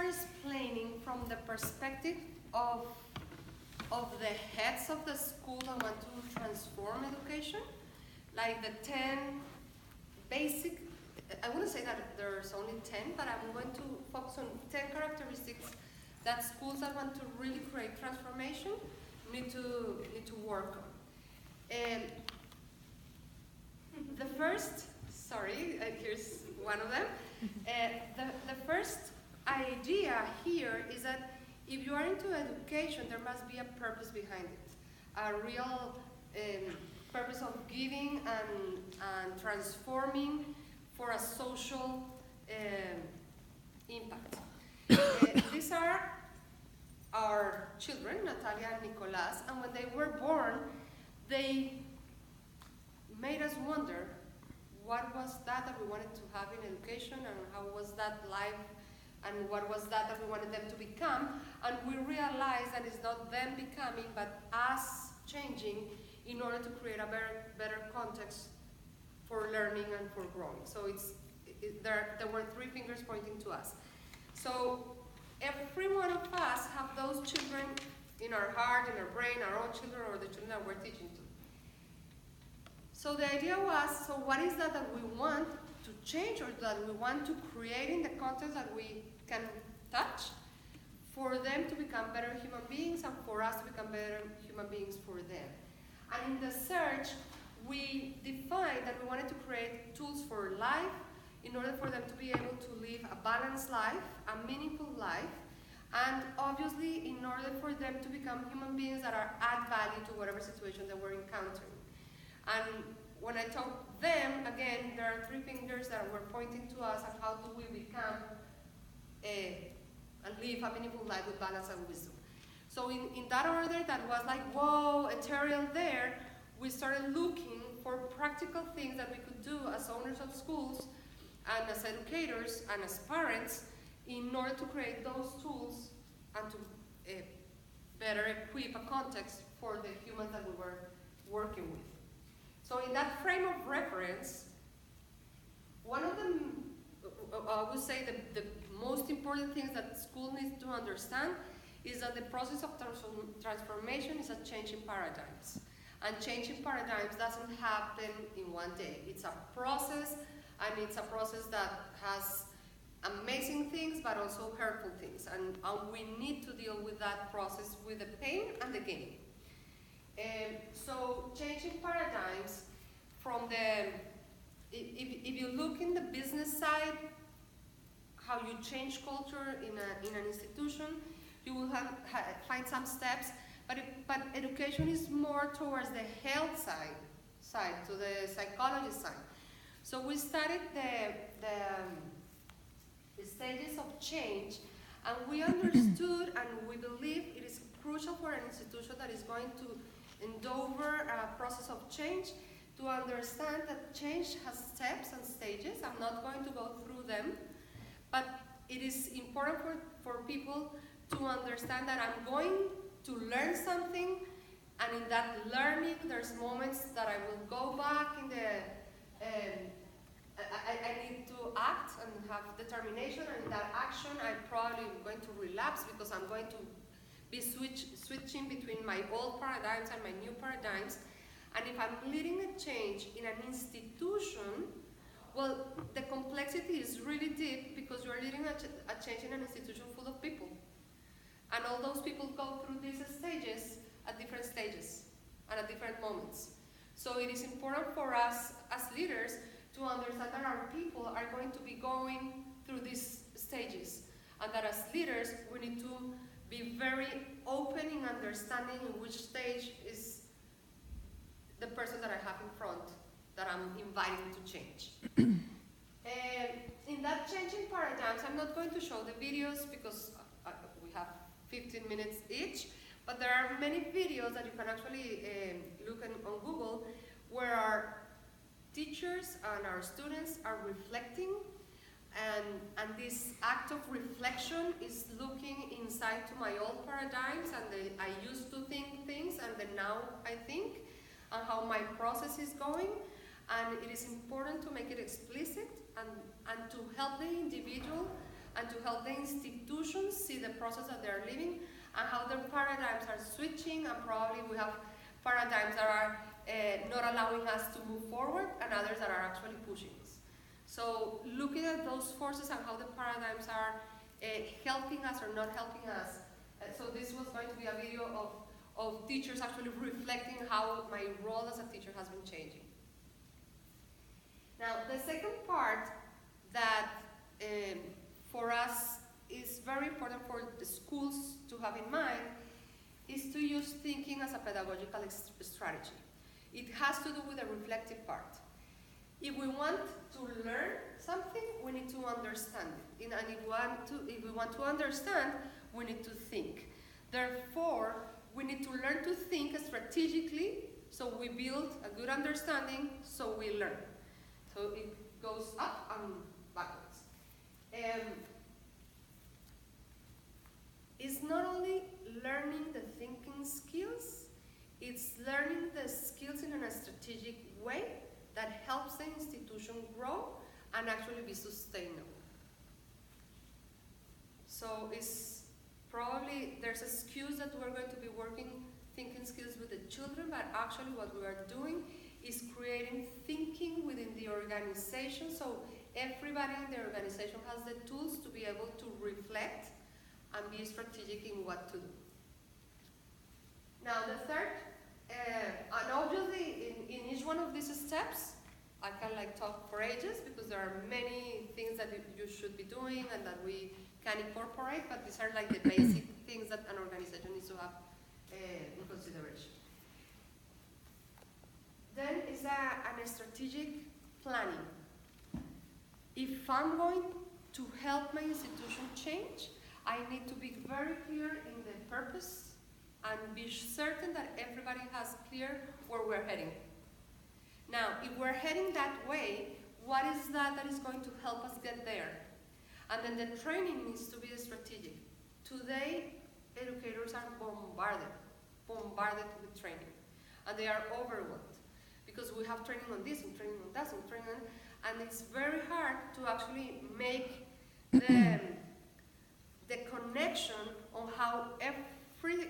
explaining from the perspective of the heads of the school that want to transform education, like the 10 basic, I wouldn't say that there's only 10, but I'm going to focus on 10 characteristics that schools that want to really create transformation need to work on. And the first, here's one of them. The first idea here is that if you are into education, there must be a purpose behind it, a real purpose of giving and transforming for a social impact. These are our children, Natalia and Nicolas, and when they were born, they made us wonder what was that we wanted to have in education, and how was that life, and what was that we wanted them to become. And we realized that it's not them becoming, but us changing in order to create a better context for learning and for growing. So there were 3 fingers pointing to us. So every one of us have those children in our heart, in our brain, our own children, or the children that we're teaching to. So the idea was, so what is that we want to change, or that we want to create in the context that we can touch, for them to become better human beings and for us to become better human beings for them. And in the search, we defined that we wanted to create tools for life in order for them to be able to live a balanced life, a meaningful life, and obviously in order for them to become human beings that add value to whatever situation that we're encountering. And when I talk them, again, there are 3 fingers that were pointing to us, and how do we become and live a meaningful life with balance and wisdom. So in that order, that was like, whoa, ethereal there, we started looking for practical things that we could do as owners of schools, and as educators, and as parents, in order to create those tools and to better equip a context for the humans that we were working with. So in that frame of reference, one of them, I would say the most important things that school needs to understand is that the process of transformation is a change in paradigms. And changing paradigms doesn't happen in one day. It's a process, and it's a process that has amazing things, but also hurtful things. And we need to deal with that process with the pain and the gain. So changing paradigms from if you look in the business side, how you change culture in an institution, you will find some steps, but education is more towards the health side, to the psychology side. So we studied the stages of change, and we understood and we believe it is crucial for an institution that is going to endeavor a process of change to understand that change has steps and stages. I'm not going to go through them, but it is important for people to understand that I'm going to learn something, and in that learning there's moments that I will go back in the I need to act and have determination, and in that action I'm probably going to relapse because I'm going to be switching between my old paradigms and my new paradigms. And if I'm leading a change in an institution, well, the complexity is really deep because you're leading a change in an institution full of people. And all those people go through these stages at different stages and at different moments. So it is important for us as leaders to understand that our people are going to be going through these stages, and that as leaders we need to be very open in understanding in which stage is the person that I have in front that I'm inviting to change. And in that changing paradigms, I'm not going to show the videos because we have 15 minutes each, but there are many videos that you can actually look on Google where our teachers and our students are reflecting, and this act of reflection is looking inside to my old paradigms, and I used to think things and then now I think, and how my process is going. And it is important to make it explicit and to help the individual and to help the institutions see the process that they're living and how their paradigms are switching, and probably we have paradigms that are not allowing us to move forward and others that are actually pushing us. So looking at those forces and how the paradigms are helping us or not helping us. So this was going to be a video of teachers actually reflecting how my role as a teacher has been changing. Now, the second part that for us is very important for the schools to have in mind is to use thinking as a pedagogical strategy. It has to do with the reflective part. If we want to learn something, we need to understand it. And if we want to understand, we need to think. Therefore, we need to learn to think strategically, so we build a good understanding, so we learn. So it goes up and backwards. It's not only learning the thinking skills, it's learning the skills in a strategic way that helps the institution grow and actually be sustainable. So it's probably, there's excuse that we're going to be working thinking skills with the children, but actually what we are doing is creating thinking within the organization, so everybody in the organization has the tools to be able to reflect and be strategic in what to do. Now the third, and obviously in each one of these steps, I can talk for ages because there are many things that you should be doing and that we can incorporate, but these are the basic things that an organization needs to have in consideration. Then is a strategic planning. If I'm going to help my institution change, I need to be very clear in the purpose and be certain that everybody has clear where we're heading. Now, if we're heading that way, what is that is going to help us get there? And then the training needs to be strategic. Today, educators are bombarded with training, and they are overwhelmed because we have training on this and training on that and training on, and it's very hard to actually make the connection on how every